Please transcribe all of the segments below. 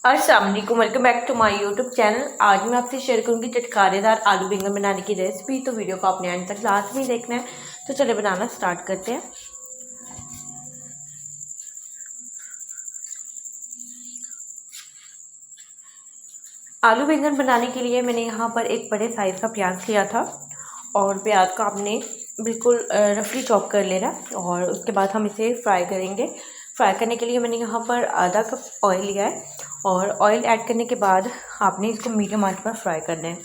अस्सलाम वालेकुम, welcome back to my YouTube channel. आज मैं आपसे शेयर करूंगी चटकारेदार आलू बैंगन बनाने की रेसिपी। तो वीडियो को आपने एंड तक लास्ट में देखना है। तो चलिए बनाना स्टार्ट करते हैं। आलू बैंगन बनाने के लिए मैंने यहाँ पर एक बड़े साइज़ का प्याज लिया था और प्याज को आपने बिल्कुल रफली चॉप कर लेना और उसके बाद हम इसे फ्राई करेंगे। फ्राई करने के लिए मैंने यहाँ पर आधा कप ऑयल लिया है और ऑयल ऐड करने के बाद आपने इसको मीडियम आंच पर फ्राई करना है।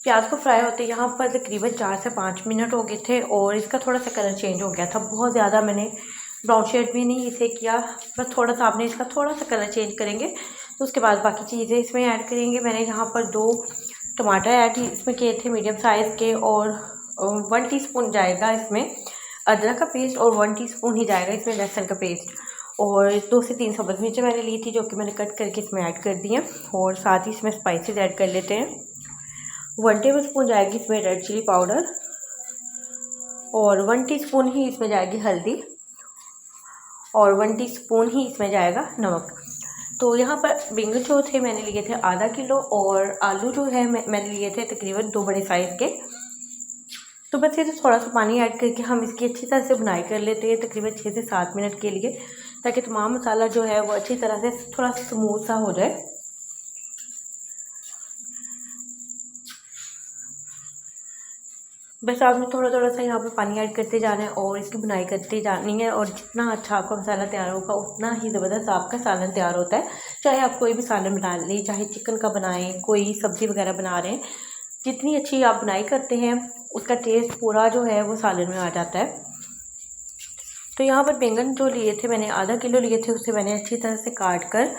प्याज को फ्राई होते यहाँ पर तकरीबन 4 से 5 मिनट हो गए थे और इसका थोड़ा सा कलर चेंज हो गया था। बहुत ज़्यादा मैंने ब्राउन शेड भी नहीं इसे किया, बस थोड़ा सा आपने इसका थोड़ा सा कलर चेंज करेंगे तो उसके बाद बाकी चीज़ें इसमें ऐड करेंगे। मैंने यहाँ पर 2 टमाटर ऐड इसमें किए थे मीडियम साइज़ के और 1 टीस्पून जाएगा इसमें अदरक का पेस्ट और 1 टीस्पून ही जाएगा इसमें लहसुन का पेस्ट और 2 से 3 सब्ज़ मिर्चें मैंने ली थी जो कि मैंने कट करके इसमें ऐड कर दी हैं। और साथ ही इसमें स्पाइसेस ऐड कर लेते हैं। 1 टेबल स्पून जाएगी इसमें रेड चिली पाउडर और 1 टीस्पून ही इसमें जाएगी हल्दी और 1 टीस्पून ही इसमें जाएगा नमक। तो यहाँ पर बैंगन जो थे मैंने लिए थे आधा किलो और आलू जो है मैंने लिए थे तकरीबन 2 बड़े साइज़ के। तो बस ये थोड़ा सा पानी ऐड करके हम इसकी अच्छी तरह से बुनाई कर लेते हैं तकरीबन 6 से 7 मिनट के लिए, ताकि तमाम मसाला जो है वो अच्छी तरह से थोड़ा स्मूथ सा हो जाए। बस आपने थोड़ा थोड़ा सा यहाँ पे पानी ऐड करते जाना है और इसकी बुनाई करते जानी है और जितना अच्छा आपका मसाला तैयार होगा उतना ही ज़बरदस्त आपका सालन तैयार होता है। चाहे आप कोई भी सालन बना लें, चाहे चिकन का बनाएं, कोई सब्ज़ी वगैरह बना रहे हैं, जितनी अच्छी आप बुनाई करते हैं उसका टेस्ट पूरा जो है वो सालन में आ जाता है। तो यहाँ पर बैंगन जो लिए थे मैंने आधा किलो लिए थे, उसे मैंने अच्छी तरह से काट कर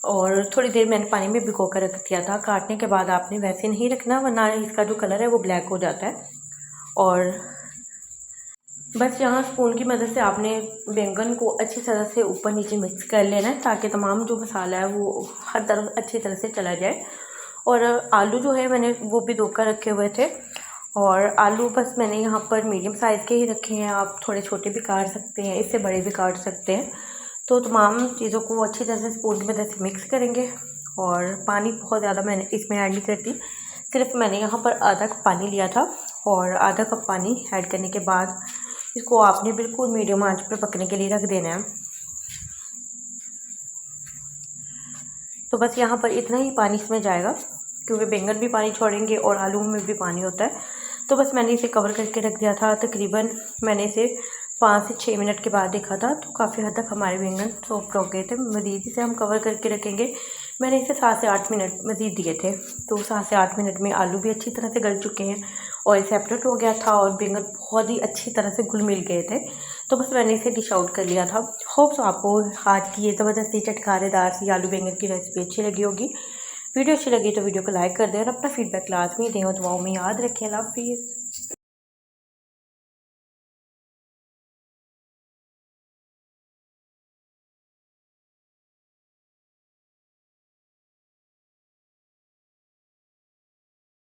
और थोड़ी देर मैंने पानी में भिगो कर रख दिया था। काटने के बाद आपने वैसे नहीं रखना वरना इसका जो कलर है वो ब्लैक हो जाता है। और बस यहाँ स्पून की मदद से आपने बैंगन को अच्छी तरह से ऊपर नीचे मिक्स कर लेना है ताकि तमाम जो मसाला है वो हर तरफ अच्छी तरह से चला जाए। और आलू जो है मैंने वो भी धोकर रखे हुए थे और आलू बस मैंने यहाँ पर मीडियम साइज़ के ही रखे हैं। आप थोड़े छोटे भी काट सकते हैं, इससे बड़े भी काट सकते हैं। तो तमाम चीज़ों को अच्छी तरह से स्पून की मदद से मिक्स करेंगे और पानी बहुत ज़्यादा मैंने इसमें ऐड नहीं करती, सिर्फ मैंने यहाँ पर आधा कप पानी लिया था और आधा कप पानी ऐड करने के बाद इसको आपने बिल्कुल मीडियम आंच पर पकने के लिए रख देना है। तो बस यहाँ पर इतना ही पानी इसमें जाएगा क्योंकि बैंगन भी पानी छोड़ेंगे और आलू में भी पानी होता है। तो बस मैंने इसे कवर करके रख दिया था। तकरीबन मैंने इसे 5 से 6 मिनट के बाद देखा था तो काफ़ी हद तक हमारे बैंगन सॉफ्ट हो गए थे। मज़ीद इसे हम कवर करके रखेंगे। मैंने इसे 7 से 8 मिनट मज़ीद दिए थे। तो 7 से 8 मिनट में आलू भी अच्छी तरह से गल चुके हैं और सेपरेट हो गया था और बैंगन बहुत ही अच्छी तरह से घुल मिल गए थे। तो बस मैंने इसे डिश आउट कर लिया था। होप सो आपको आज की ये ज़बरदस्ती चटकारेदार सी आलू बैंगन की रेसिपी अच्छी लगी होगी। वीडियो अच्छी लगी तो वीडियो को लाइक कर दें और अपना फीडबैक लाजमी दें और दुआओं में याद रखें। अल्लाह हाफिज़।